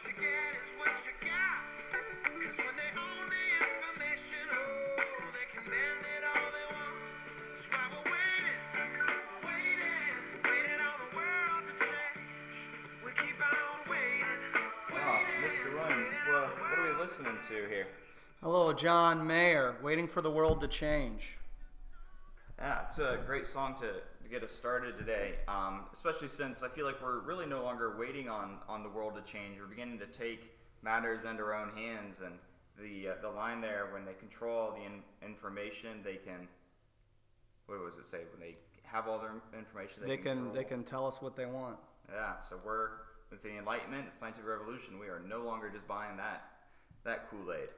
you get is what you got. 'Cause when they own the information, oh, they can bend it all they want. That's why we're waiting on the world to change. We keep on waiting. Mr. Williams, what are we listening to here? Hello, John Mayer, Waiting for the World to Change. Yeah, it's a great song to get us started today, especially since I feel like we're really no longer waiting on the world to change. We're beginning to take matters into our own hands, and the line there, when they control all the information, they can, what does it say? When they have all their information, they can tell us what they want. Yeah, so we're, with the Enlightenment, the scientific revolution, we are no longer just buying that Kool-Aid.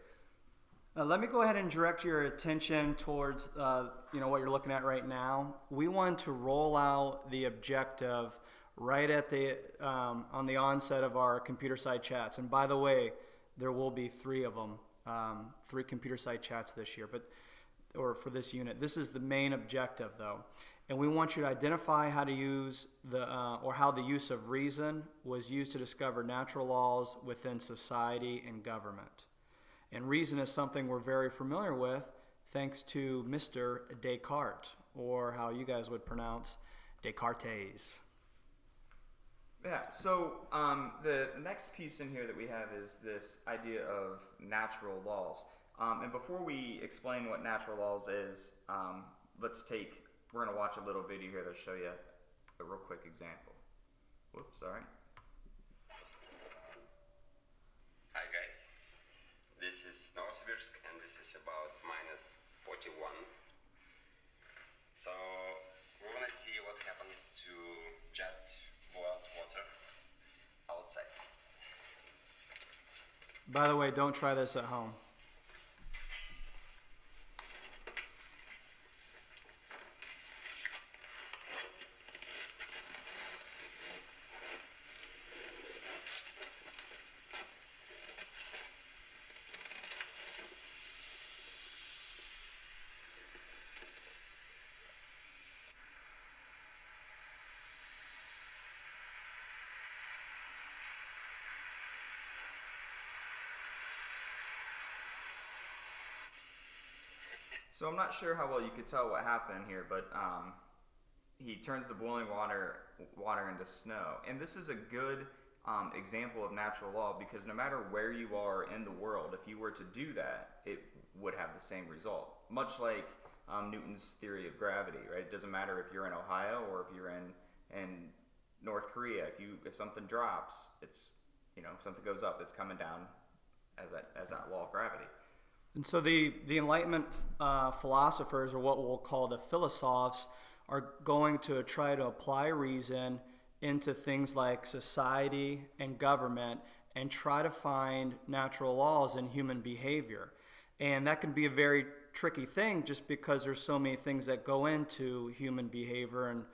Let me go ahead and direct your attention towards what you're looking at right now. We want to roll out the objective right at the on the onset of our computer side chats. And by the way, there will be 3 of them, 3 computer side chats this year, or for this unit. This is the main objective, though. And we want you to identify how to use how the use of reason was used to discover natural laws within society and government. And reason is something we're very familiar with thanks to Mr. Descartes, or how you guys would pronounce Descartes. Yeah, so the next piece in here that we have is this idea of natural laws. And before we explain what natural laws is, we're going to watch a little video here that'll show you a real quick example. Whoops, sorry. Hi guys. This is Novosibirsk, and this is about -41. So we're gonna see what happens to just boiled water outside. By the way, don't try this at home. So I'm not sure how well you could tell what happened here, but he turns the boiling water into snow. And this is a good example of natural law, because no matter where you are in the world, if you were to do that, it would have the same result. Much like Newton's theory of gravity, right? It doesn't matter if you're in Ohio or if you're in North Korea. If something drops, if something goes up, it's coming down as that law of gravity. And so the Enlightenment philosophers, or what we'll call the philosophes, are going to try to apply reason into things like society and government and try to find natural laws in human behavior. And that can be a very tricky thing, just because there's so many things that go into human behavior. And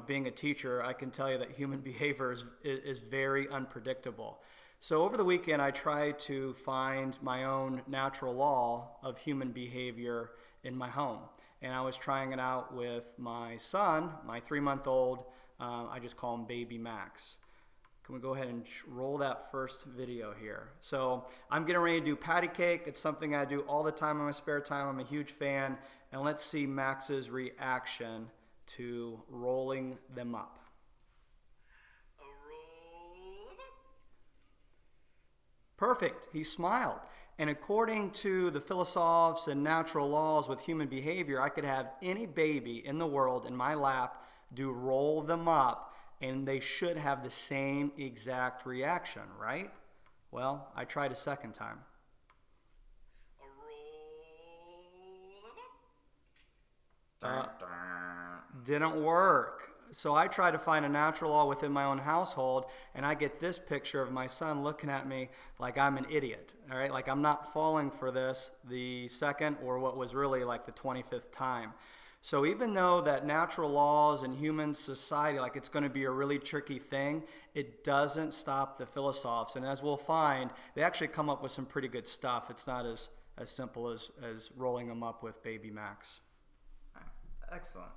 being a teacher, I can tell you that human behavior is very unpredictable. So over the weekend, I tried to find my own natural law of human behavior in my home. And I was trying it out with my son, my 3-month-old. I just call him Baby Max. Can we go ahead and roll that first video here? So I'm getting ready to do patty cake. It's something I do all the time in my spare time. I'm a huge fan. And let's see Max's reaction to rolling them up. Perfect. He smiled. And according to the philosophes and natural laws with human behavior, I could have any baby in the world in my lap do roll them up, and they should have the same exact reaction, right? Well, I tried a second time. Didn't work. So I try to find a natural law within my own household, and I get this picture of my son looking at me like I'm an idiot, all right? Like I'm not falling for this the second, or what was really like the 25th time. So even though that natural laws in human society, like it's going to be a really tricky thing, it doesn't stop the philosophes. And as we'll find, they actually come up with some pretty good stuff. It's not as simple as rolling them up with Baby Max. Excellent.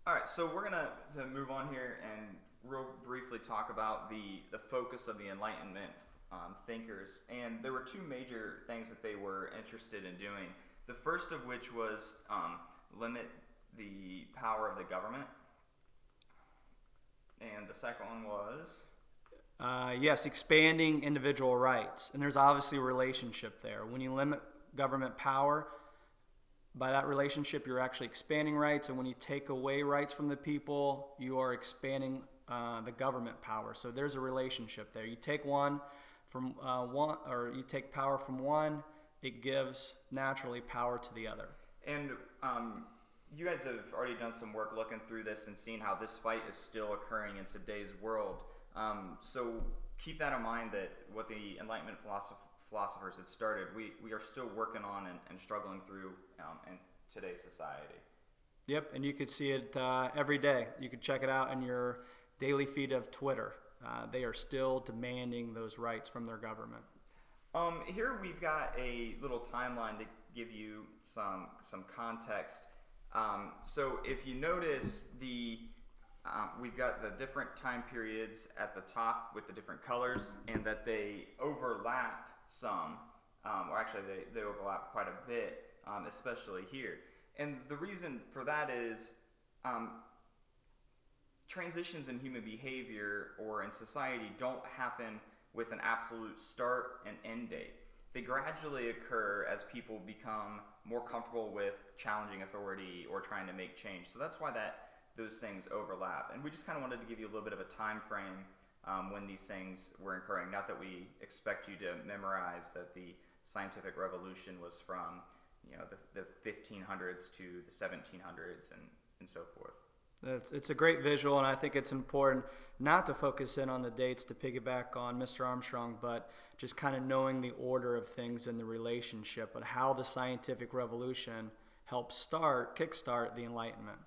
All right, so we're going to move on here and real briefly talk about the focus of the Enlightenment thinkers, and there were two major things that they were interested in doing. The first of which was limit the power of the government, and the second one was Yes, expanding individual rights. And there's obviously a relationship there. When you limit government power, by that relationship, you're actually expanding rights. And when you take away rights from the people, you are expanding the government power. So there's a relationship there. You take one from one, or you take power from one, it gives naturally power to the other. And you guys have already done some work looking through this and seeing how this fight is still occurring in today's world. So keep that in mind, that what the Enlightenment philosophers had started, we are still working on and struggling through in today's society. Yep, and you could see it every day. You could check it out in your daily feed of Twitter. They are still demanding those rights from their government. Here we've got a little timeline to give you some context. So if you notice, we've got the different time periods at the top with the different colors, and that they overlap some, or actually they overlap quite a bit, especially here. And the reason for that is transitions in human behavior or in society don't happen with an absolute start and end date. They gradually occur as people become more comfortable with challenging authority or trying to make change. So that's why those things overlap. And we just kind of wanted to give you a little bit of a time frame when these things were occurring. Not that we expect you to memorize that the scientific revolution was from the 1500s to the 1700s and so forth. It's a great visual, and I think it's important not to focus in on the dates to piggyback on Mr. Armstrong, but just kind of knowing the order of things in the relationship, but how the scientific revolution helped kickstart the Enlightenment.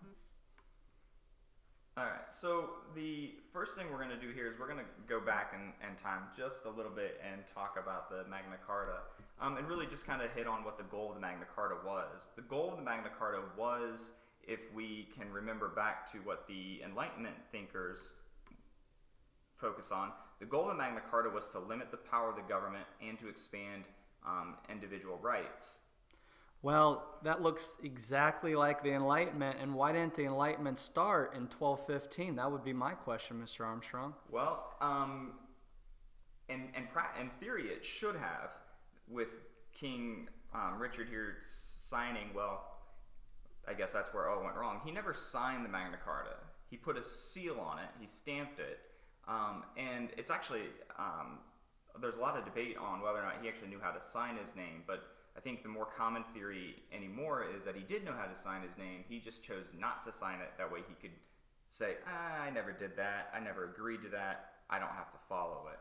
All right, so the first thing we're going to do here is we're going to go back in time just a little bit and talk about the Magna Carta, and really just kind of hit on what the goal of the Magna Carta was. The goal of the Magna Carta was, if we can remember back to what the Enlightenment thinkers focus on, the goal of the Magna Carta was to limit the power of the government and to expand individual rights. Well, that looks exactly like the Enlightenment, and why didn't the Enlightenment start in 1215? That would be my question, Mr. Armstrong. Well, in theory it should have, with King Richard here signing, well, I guess that's where it all went wrong. He never signed the Magna Carta. He put a seal on it. He stamped it. And it's actually, there's a lot of debate on whether or not he actually knew how to sign his name. But I think the more common theory anymore is that he did know how to sign his name. He just chose not to sign it. That way he could say, I never did that. I never agreed to that. I don't have to follow it.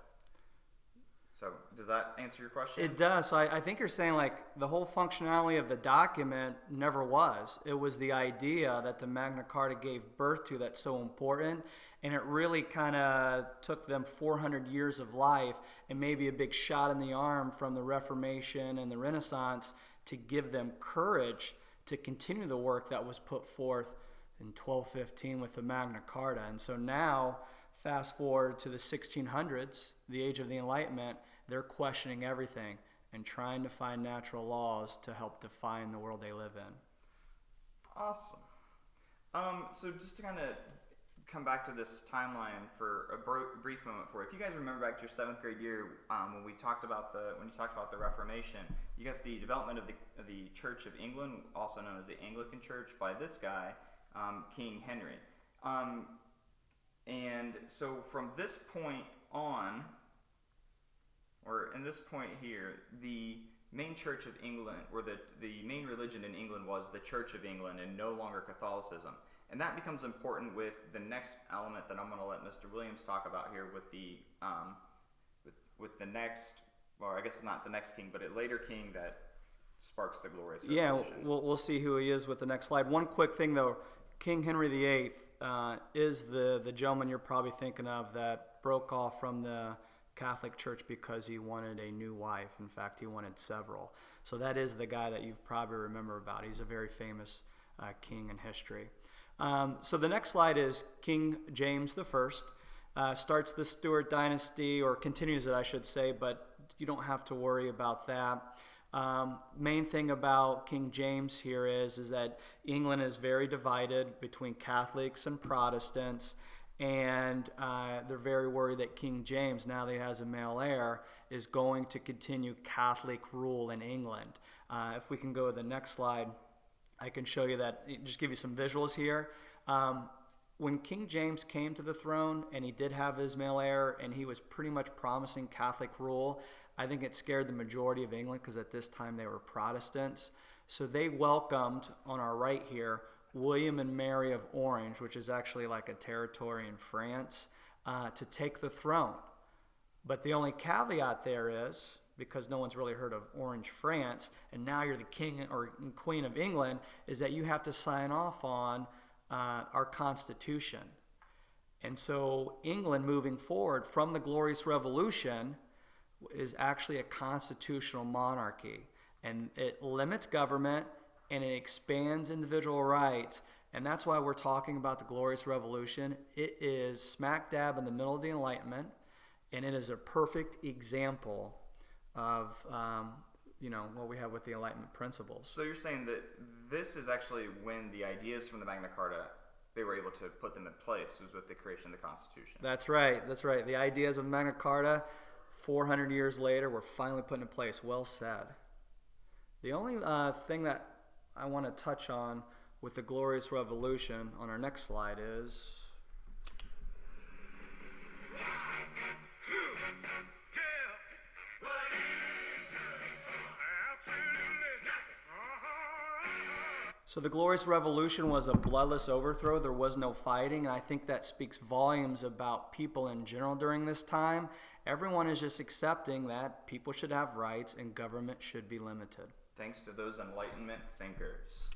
So does that answer your question? It does. So I think you're saying like the whole functionality of the document never was. It was the idea that the Magna Carta gave birth to that's so important, and it really kind of took them 400 years of life and maybe a big shot in the arm from the Reformation and the Renaissance to give them courage to continue the work that was put forth in 1215 with the Magna Carta. And so now, fast forward to the 1600s, the age of the Enlightenment, they're questioning everything and trying to find natural laws to help define the world they live in. Awesome. So just to kind of come back to this timeline for a brief moment for you. If you guys remember back to your 7th grade year, when you talked about the Reformation, you got the development of the Church of England, also known as the Anglican Church, by this guy, King Henry. And so from this point on, or in this point here, the main Church of England, or the main religion in England was the Church of England and no longer Catholicism. And that becomes important with the next element that I'm going to let Mr. Williams talk about here with the the next, or I guess it's not the next king, but a later king that sparks the glorious revolution. Yeah, we'll see who he is with the next slide. One quick thing though, King Henry VIII is the gentleman you're probably thinking of that broke off from the Catholic Church because he wanted a new wife. In fact, he wanted several. So that is the guy that you probably remember about. He's a very famous king in history. So the next slide is King James I. starts the Stuart dynasty, or continues it, I should say, but you don't have to worry about that. Main thing about King James here is that England is very divided between Catholics and Protestants, and they're very worried that King James, now that he has a male heir, is going to continue Catholic rule in England. If we can go to the next slide, I can show you that, just give you some visuals here. When King James came to the throne and he did have his male heir and he was pretty much promising Catholic rule, I think it scared the majority of England because at this time they were Protestants. So they welcomed, on our right here, William and Mary of Orange, which is actually like a territory in France, to take the throne. But the only caveat there is, because no one's really heard of Orange, France, and now you're the king or queen of England, is that you have to sign off on our Constitution. And so England, moving forward from the Glorious Revolution, is actually a constitutional monarchy. And it limits government and it expands individual rights. And that's why we're talking about the Glorious Revolution. It is smack dab in the middle of the Enlightenment, and it is a perfect example of what we have with the Enlightenment principles. So you're saying that this is actually when the ideas from the Magna Carta, they were able to put them in place, was with the creation of the Constitution. That's right. The ideas of Magna Carta, 400 years later, were finally put in place. Well said. The only thing that I want to touch on with the Glorious Revolution on our next slide is... So the Glorious Revolution was a bloodless overthrow. There was no fighting, and I think that speaks volumes about people in general during this time. Everyone is just accepting that people should have rights and government should be limited. Thanks to those Enlightenment thinkers.